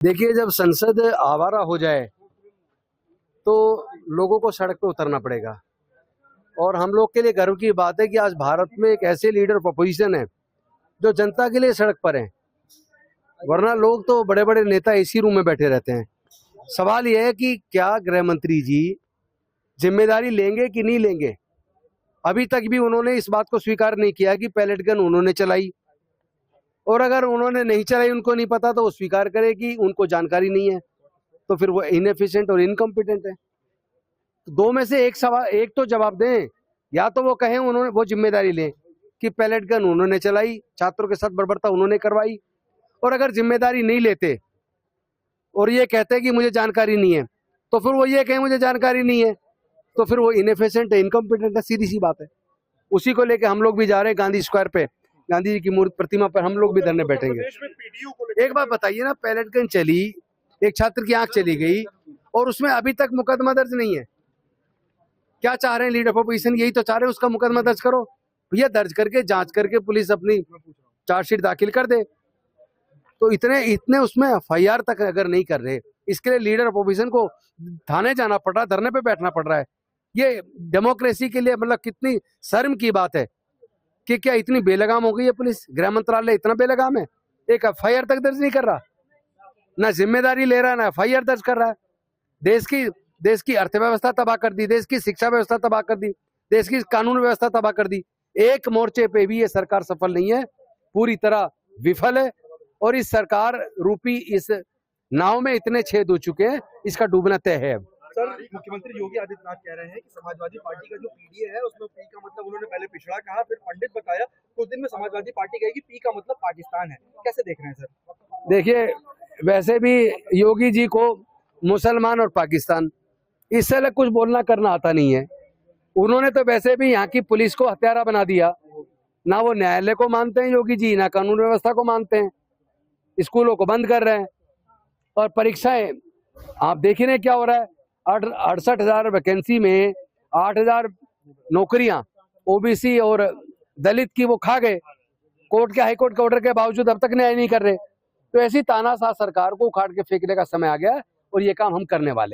देखिए, जब संसद आवारा हो जाए तो लोगों को सड़क पे उतरना पड़ेगा। और हम लोग के लिए गर्व की बात है कि आज भारत में एक ऐसे लीडर ऑफ अपोजिशन है जो जनता के लिए सड़क पर हैं। वरना लोग तो बड़े बड़े नेता एसी रूम में बैठे रहते हैं। सवाल यह है कि क्या गृह मंत्री जी जिम्मेदारी लेंगे कि नहीं लेंगे। अभी तक भी उन्होंने इस बात को स्वीकार नहीं किया कि पैलेट गन उन्होंने चलाई, और अगर उन्होंने नहीं चलाई, उनको नहीं पता, तो वो स्वीकार करे कि उनको जानकारी नहीं है, तो फिर वो इनएफिशिएंट और इनकम्पिटेंट है। तो दो में से एक सवाल, एक तो जवाब दें, या तो वो कहें उन्होंने वो जिम्मेदारी लें कि पैलेट गन उन्होंने चलाई, छात्रों के साथ बर्बरता उन्होंने करवाई, और अगर जिम्मेदारी नहीं लेते और ये कहते कि मुझे जानकारी नहीं है, तो फिर वो ये कहें मुझे जानकारी नहीं है, तो फिर वो इनएफिशिएंट है, इनकम्पिटेंट है, सीधी सी बात है। उसी को लेके हम लोग भी जा रहे हैं गांधी स्क्वायर पे, गांधी जी की मूर्ति प्रतिमा पर हम लोग भी धरने बैठेंगे। एक बात बताइए ना, पैलेट गन चली, एक छात्र की आंख चली गई और उसमें अभी तक मुकदमा दर्ज नहीं है। क्या चाह रहे हैं लीडर ऑफ अपोजिशन? यही तो चाह रहे हैं उसका मुकदमा दर्ज करो। ये दर्ज करके जांच करके पुलिस अपनी चार्जशीट दाखिल कर दे। तो इतने उसमें एफआईआर तक अगर नहीं कर रहे, इसके लिए लीडर ऑफ अपोजिशन को थाने जाना पड़ रहा है, धरने पे बैठना पड़ रहा है। ये डेमोक्रेसी के लिए मतलब कितनी शर्म की बात है कि क्या इतनी बेलगाम हो गई है पुलिस, गृह मंत्रालय इतना बेलगाम है, एक एफआईआर तक दर्ज नहीं कर रहा, ना जिम्मेदारी ले रहा है, ना एफआईआर दर्ज कर रहा है। देश की अर्थव्यवस्था तबाह कर दी, देश की शिक्षा व्यवस्था तबाह कर दी, देश की कानून व्यवस्था तबाह कर दी। एक मोर्चे पे भी ये सरकार सफल नहीं है, पूरी तरह विफल है। और इस सरकार रूपी इस नाव में इतने छेद हो चुके हैं, इसका डूबना तय है। अब सर, मुख्यमंत्री योगी आदित्यनाथ कह रहे हैं कि समाजवादी पार्टी का जो पीडीए है उसमें पी का मतलब उन्होंने पहले पिछड़ा कहा, फिर पंडित बताया, कुछ दिन में समाजवादी पार्टी कहेगी पी का मतलब पाकिस्तान है। कैसे देख रहे हैं सर? देखिए, वैसे भी योगी जी को मुसलमान और पाकिस्तान, इससे अलग कुछ बोलना करना आता नहीं है। उन्होंने तो वैसे भी यहाँ की पुलिस को हत्यारा बना दिया। ना वो न्यायालय को मानते हैं योगी जी, ना कानून व्यवस्था को मानते हैं, स्कूलों को बंद कर रहे हैं। और परीक्षाएं आप देख रहे हैं क्या हो रहा है। 68,000 वैकेंसी में 8,000 नौकरियां ओबीसी और दलित की वो खा गए। कोर्ट के, हाईकोर्ट के ऑर्डर के बावजूद अब तक न्याय नहीं कर रहे। तो ऐसी तानाशाह सरकार को उखाड़ के फेंकने का समय आ गया, और ये काम हम करने वाले हैं।